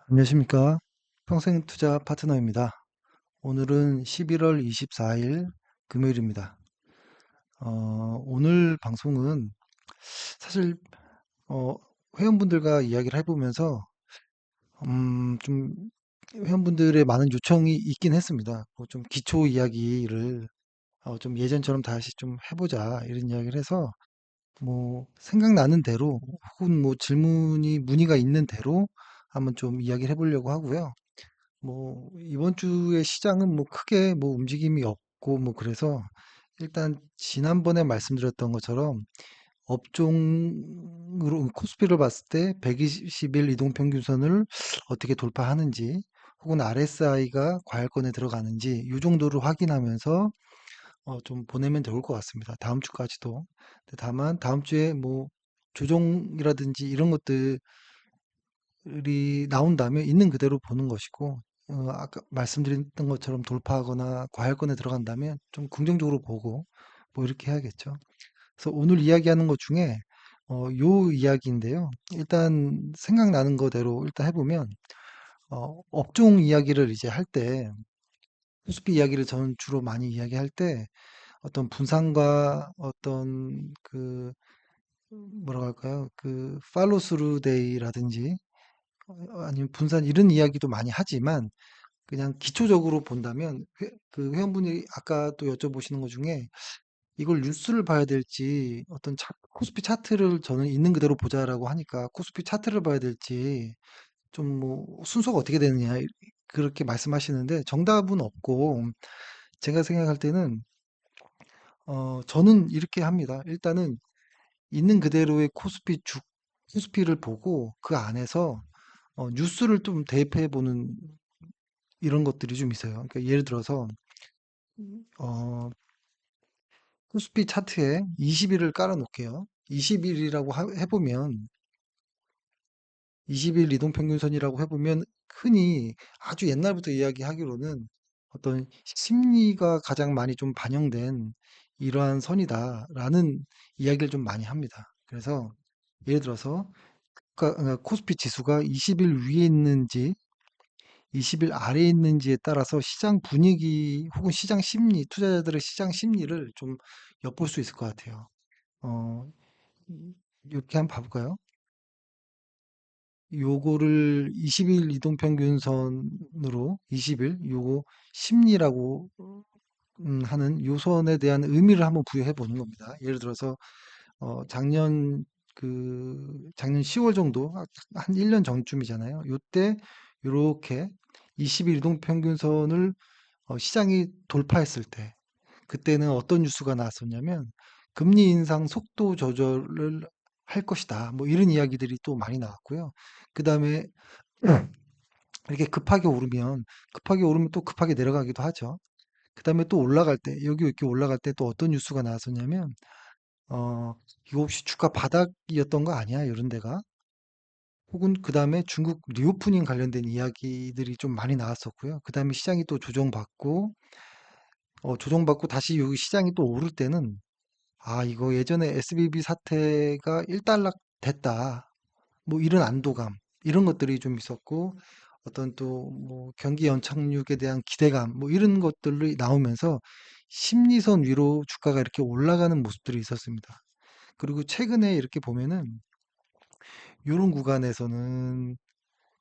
안녕하십니까. 평생투자 파트너입니다. 오늘은 11월 24일 금요일입니다. 오늘 방송은 사실 어, 회원분들과 이야기를 해보면서 좀 회원분들의 많은 요청이 있긴 했습니다. 뭐좀 기초 이야기를 좀 예전처럼 다시 좀 해보자 이런 이야기를 해서 뭐 생각나는 대로 혹은 뭐 질문이 문의가 있는 대로 한번 좀 이야기를 해보려고 하고요. 뭐 이번 주의 시장은 뭐 크게 뭐 움직임이 없고 뭐 그래서 일단 지난번에 말씀드렸던 것처럼 업종으로 코스피를 봤을 때 120일 이동평균선을 어떻게 돌파하는지 혹은 RSI가 과열권에 들어가는지 이 정도를 확인하면서 좀 보내면 좋을 것 같습니다. 다음 주까지도. 근데 다만 다음 주에 뭐 조정이라든지 이런 것들 이 나온다면 있는 그대로 보는 것이고, 아까 말씀드렸던 것처럼 돌파하거나 과열권에 들어간다면 좀 긍정적으로 보고 뭐 이렇게 해야겠죠. 그래서 오늘 이야기하는 것 중에 요 이야기인데요. 일단 생각나는 거대로 일단 해보면 업종 이야기를 이제 할 때, 코스피 이야기를 저는 주로 많이 이야기할 때 어떤 분산과 어떤 그 뭐라고 할까요? 그 팔로우 스루 데이라든지 아니면 분산 이런 이야기도 많이 하지만 그냥 기초적으로 본다면 그 회원분이 아까 또 여쭤보시는 것 중에 이걸 뉴스를 봐야 될지 어떤 코스피 차트를 저는 있는 그대로 보자라고 하니까 코스피 차트를 봐야 될지 좀 뭐 순서가 어떻게 되느냐 그렇게 말씀하시는데 정답은 없고 제가 생각할 때는 저는 이렇게 합니다. 일단은 있는 그대로의 코스피를 보고 그 안에서 뉴스를 좀 대입해 보는 이런 것들이 좀 있어요. 그러니까 예를 들어서 어, 코스피 차트에 20일을 깔아 놓을게요. 20일이라고 해보면 20일 이동평균선이라고 해보면 흔히 아주 옛날부터 이야기하기로는 어떤 심리가 가장 많이 좀 반영된 이러한 선이다라는 이야기를 좀 많이 합니다. 그래서 예를 들어서 코스피 지수가 20일 위에 있는지 20일 아래에 있는지에 따라서 시장 분위기 혹은 시장 심리, 투자자들의 시장 심리를 좀 엿볼 수 있을 것 같아요. 어, 이렇게 한번 봐볼까요? 요거를 20일 이동평균선으로 20일 요거 심리라고 하는 요선에 대한 의미를 한번 부여해 보는 겁니다. 예를 들어서 작년 10월 정도 한 1년 전쯤이잖아요. 요때 요렇게 20일 이동평균선을 시장이 돌파했을 때 그때는 어떤 뉴스가 나왔었냐면 금리 인상 속도 조절을 할 것이다. 뭐 이런 이야기들이 또 많이 나왔고요. 그다음에 이렇게 급하게 오르면 또 급하게 내려가기도 하죠. 그다음에 또 올라갈 때 여기 이렇게 올라갈 때 또 어떤 뉴스가 나왔었냐면 어 이거 혹시 주가 바닥이었던 거 아니야? 이런 데가 혹은 그다음에 중국 리오프닝 관련된 이야기들이 좀 많이 나왔었고요. 그다음에 시장이 또 조정받고 다시 여기 시장이 또 오를 때는 아, 이거 예전에 SBB 사태가 일단락 됐다. 뭐 이런 안도감, 이런 것들이 좀 있었고, 어떤 또 뭐 경기 연착륙에 대한 기대감, 뭐 이런 것들이 나오면서 심리선 위로 주가가 이렇게 올라가는 모습들이 있었습니다. 그리고 최근에 이렇게 보면은 이런 구간에서는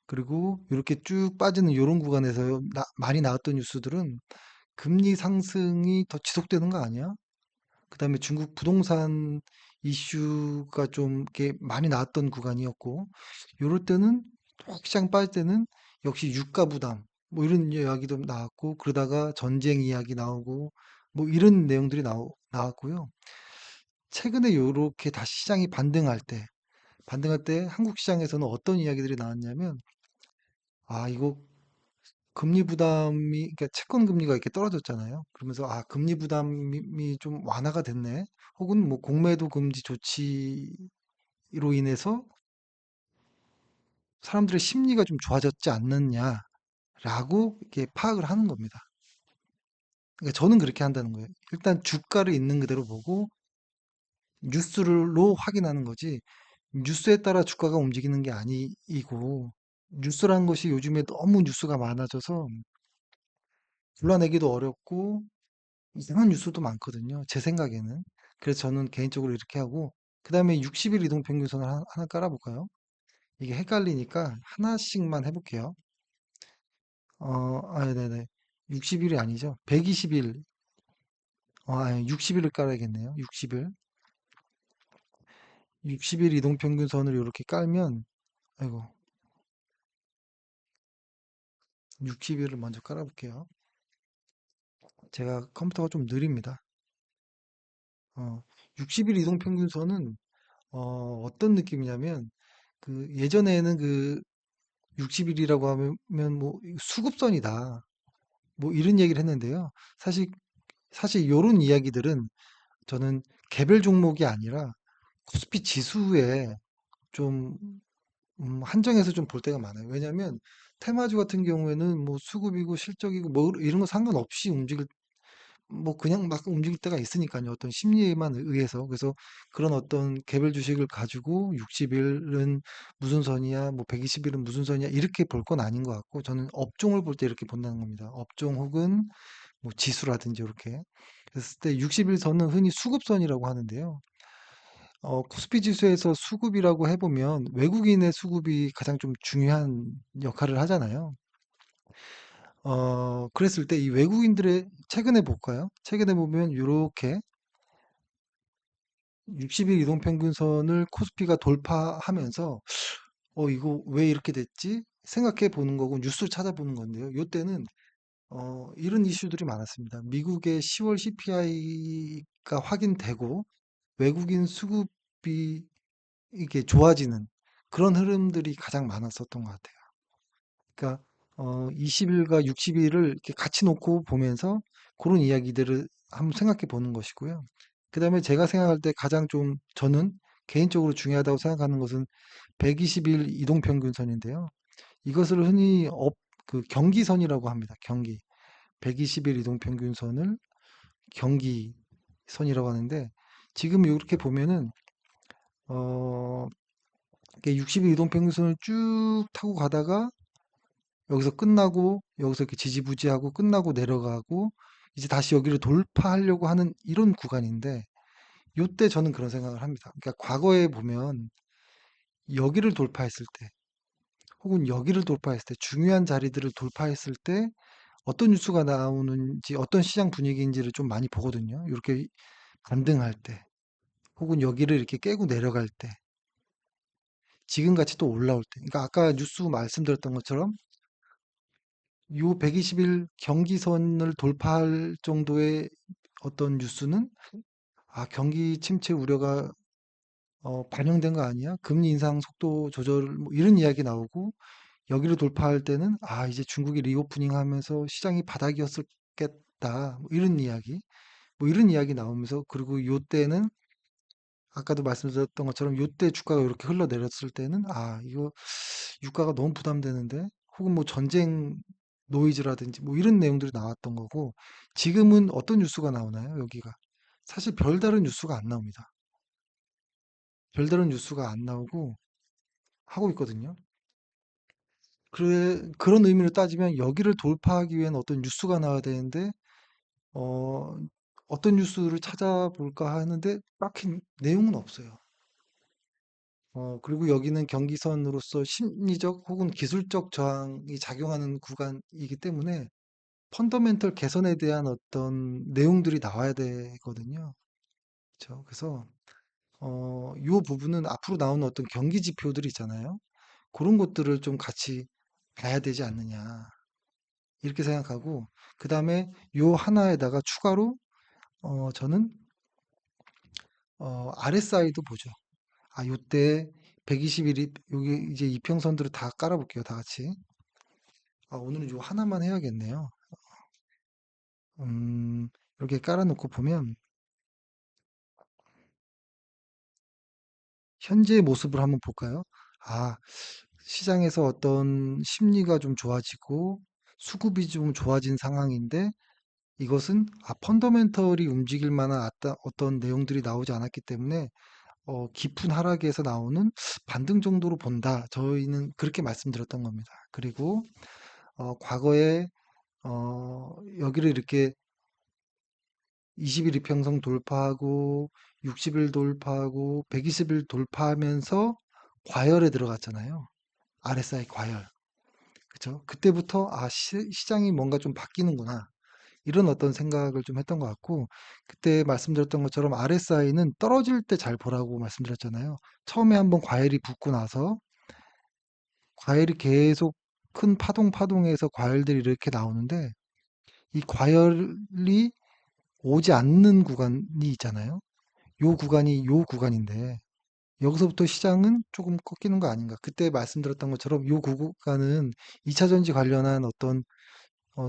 그리고 이렇게 쭉 빠지는 이런 구간에서 많이 나왔던 뉴스들은 금리 상승이 더 지속되는 거 아니야? 그다음에 중국 부동산 이슈가 좀 이렇게 많이 나왔던 구간이었고, 요럴 때는 또 시장 빠질 때는 역시 유가 부담, 뭐 이런 이야기도 나왔고, 그러다가 전쟁 이야기 나오고, 뭐 이런 내용들이 나왔고요. 최근에 요렇게 다시 시장이 반등할 때 한국 시장에서는 어떤 이야기들이 나왔냐면, 아, 이거 금리 부담이, 그러니까 채권 금리가 이렇게 떨어졌잖아요. 그러면서, 아, 금리 부담이 좀 완화가 됐네. 혹은 뭐 공매도 금지 조치로 인해서 사람들의 심리가 좀 좋아졌지 않느냐라고 이렇게 파악을 하는 겁니다. 그러니까 저는 그렇게 한다는 거예요. 일단 주가를 있는 그대로 보고 뉴스로 확인하는 거지. 뉴스에 따라 주가가 움직이는 게 아니고 뉴스라는 것이 요즘에 너무 뉴스가 많아져서 골라내기도 어렵고 이상한 뉴스도 많거든요. 제 생각에는. 그래서 저는 개인적으로 이렇게 하고, 그 다음에 60일 이동 평균선을 하나 깔아볼까요? 이게 헷갈리니까 하나씩만 해볼게요. 네네. 60일이 아니죠. 120일, 아니, 60일을 깔아야겠네요. 60일. 60일 이동 평균선을 이렇게 깔면, 아이고, 60일을 먼저 깔아볼게요. 제가 컴퓨터가 좀 느립니다. 어, 60일 이동 평균선은, 어떤 느낌이냐면, 그, 예전에는 그 60일이라고 하면 뭐 수급선이다. 뭐 이런 얘기를 했는데요. 사실 요런 이야기들은 저는 개별 종목이 아니라 코스피 지수에 좀 한정해서 좀 볼 때가 많아요. 왜냐하면 테마주 같은 경우에는 뭐 수급이고 실적이고 뭐 이런 거 상관없이 뭐 그냥 막 움직일 때가 있으니까요. 어떤 심리에만 의해서. 그래서 그런 어떤 개별 주식을 가지고 60일은 무슨 선이야, 뭐 120일은 무슨 선이야 이렇게 볼 건 아닌 것 같고 저는 업종을 볼 때 이렇게 본다는 겁니다. 업종 혹은 뭐 지수라든지 이렇게. 그랬을 때 60일 선은 흔히 수급선이라고 하는데요. 코스피 지수에서 수급이라고 해보면 외국인의 수급이 가장 좀 중요한 역할을 하잖아요. 그랬을 때 이 외국인들의 최근에 볼까요? 최근에 보면 이렇게 60일 이동평균선을 코스피가 돌파하면서 이거 왜 이렇게 됐지? 생각해 보는 거고 뉴스 찾아보는 건데요. 이때는 이런 이슈들이 많았습니다. 미국의 10월 CPI가 확인되고 외국인 수급이 이게 좋아지는 그런 흐름들이 가장 많았었던 것 같아요. 그러니까 20일과 60일을 이렇게 같이 놓고 보면서 그런 이야기들을 한번 생각해 보는 것이고요. 그다음에 제가 생각할 때 가장 좀 저는 개인적으로 중요하다고 생각하는 것은 120일 이동평균선인데요. 이것을 흔히 그 경기선이라고 합니다. 경기. 120일 이동평균선을 경기선이라고 하는데 지금 이렇게 보면은 어, 60일 이동평균선을 쭉 타고 가다가 여기서 끝나고 여기서 이렇게 지지부지하고 끝나고 내려가고 이제 다시 여기를 돌파하려고 하는 이런 구간인데 요때 저는 그런 생각을 합니다. 그러니까 과거에 보면 여기를 돌파했을 때 혹은 여기를 돌파했을 때 중요한 자리들을 돌파했을 때 어떤 뉴스가 나오는지 어떤 시장 분위기인지를 좀 많이 보거든요. 이렇게 반등할 때 혹은 여기를 이렇게 깨고 내려갈 때 지금 같이 또 올라올 때 그러니까 아까 뉴스 말씀드렸던 것처럼 요 120일 경기선을 돌파할 정도의 어떤 뉴스는 경기 침체 우려가 반영된 거 아니야? 금리 인상 속도 조절 뭐 이런 이야기 나오고 여기를 돌파할 때는 이제 중국이 리오프닝 하면서 시장이 바닥이었겠다. 뭐 이런 이야기. 뭐 이런 이야기 나오면서 그리고 요때는 아까도 말씀드렸던 것처럼 요때 주가가 이렇게 흘러내렸을 때는 이거 유가가 너무 부담되는데 혹은 뭐 전쟁 노이즈라든지 뭐 이런 내용들이 나왔던 거고 지금은 어떤 뉴스가 나오나요? 여기가 사실 별다른 뉴스가 안 나옵니다. 별다른 뉴스가 안 나오고 하고 있거든요. 그런 의미로 따지면 여기를 돌파하기 위한 어떤 뉴스가 나와야 되는데 어, 어떤 뉴스를 찾아볼까 하는데 딱히 내용은 없어요. 그리고 여기는 경기선으로서 심리적 혹은 기술적 저항이 작용하는 구간이기 때문에 펀더멘털 개선에 대한 어떤 내용들이 나와야 되거든요. 그렇죠? 그래서 요 부분은 앞으로 나오는 어떤 경기 지표들이 있잖아요. 그런 것들을 좀 같이 봐야 되지 않느냐. 이렇게 생각하고 그다음에 요 하나에다가 추가로 저는 RSI도 보죠. 요때 120일이 여기 이제 이평선들을 다 깔아볼게요. 다 같이. 오늘은 요 하나만 해야겠네요. 음, 이렇게 깔아놓고 보면 현재의 모습을 한번 볼까요? 아, 시장에서 어떤 심리가 좀 좋아지고 수급이 좀 좋아진 상황인데 이것은 펀더멘털이 움직일 만한 어떤 내용들이 나오지 않았기 때문에 깊은 하락에서 나오는 반등 정도로 본다. 저희는 그렇게 말씀드렸던 겁니다. 그리고 과거에 여기를 이렇게 20일 이평선 돌파하고 60일 돌파하고 120일 돌파하면서 과열에 들어갔잖아요. RSI 과열. 그죠? 그때부터 시장이 뭔가 좀 바뀌는구나. 이런 어떤 생각을 좀 했던 것 같고, 그때 말씀드렸던 것처럼 RSI는 떨어질 때 잘 보라고 말씀드렸잖아요. 처음에 한번 과열이 붙고 나서 과열이 계속 큰 파동에서 과열들이 이렇게 나오는데, 이 과열이 오지 않는 구간이 있잖아요. 요 구간이 요 구간인데, 여기서부터 시장은 조금 꺾이는 거 아닌가. 그때 말씀드렸던 것처럼 요 구간은 2차 전지 관련한 어떤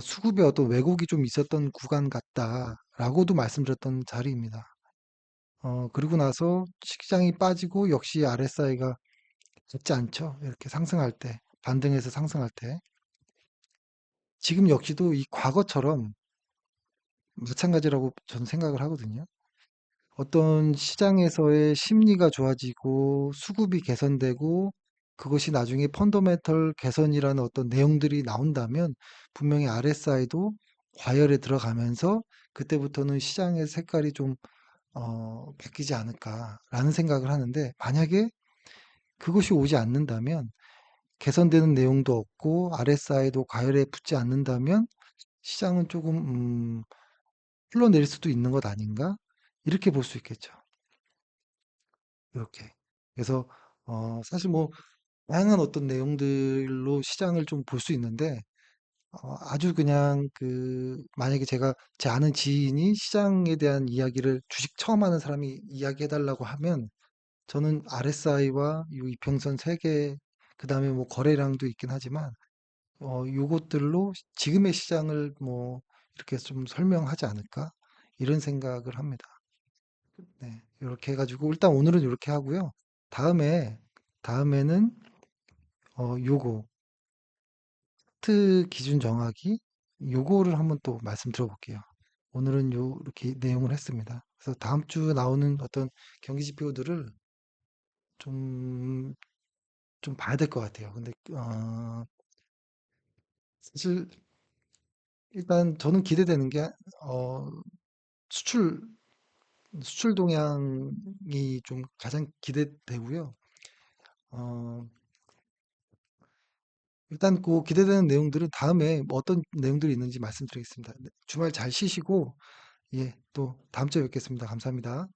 수급에 어떤 왜곡이 좀 있었던 구간 같다라고도 말씀드렸던 자리입니다. 그리고 나서 시장이 빠지고 역시 RSI가 적지 않죠. 이렇게 상승할 때, 반등해서 상승할 때. 지금 역시도 이 과거처럼 마찬가지라고 저는 생각을 하거든요. 어떤 시장에서의 심리가 좋아지고 수급이 개선되고 그것이 나중에 펀더멘털 개선이라는 어떤 내용들이 나온다면 분명히 RSI도 과열에 들어가면서 그때부터는 시장의 색깔이 좀 바뀌지 않을까라는 생각을 하는데 만약에 그것이 오지 않는다면 개선되는 내용도 없고 RSI도 과열에 붙지 않는다면 시장은 조금 흘러내릴 수도 있는 것 아닌가? 이렇게 볼 수 있겠죠. 이렇게. 그래서 사실 뭐 다양한 어떤 내용들로 시장을 좀 볼 수 있는데 아주 그냥 만약에 제가 제 아는 지인이 시장에 대한 이야기를 주식 처음 하는 사람이 이야기해 달라고 하면 저는 RSI와 이 이평선 3개 그다음에 뭐 거래량도 있긴 하지만 요것들로 지금의 시장을 뭐 이렇게 좀 설명하지 않을까 이런 생각을 합니다. 네, 이렇게 해가지고 일단 오늘은 이렇게 하고요. 다음에는 요거 차트 기준 정하기 요거를 한번 또 말씀 들어볼게요. 오늘은 이렇게 내용을 했습니다. 그래서 다음 주 나오는 어떤 경기 지표들을 좀, 좀 봐야 될 것 같아요. 근데 사실 일단 저는 기대되는 게 어, 수출 수출 동향이 좀 가장 기대되고요. 어, 일단 그 기대되는 내용들은 다음에 뭐 어떤 내용들이 있는지 말씀드리겠습니다. 네, 주말 잘 쉬시고 예, 또 다음 주에 뵙겠습니다. 감사합니다.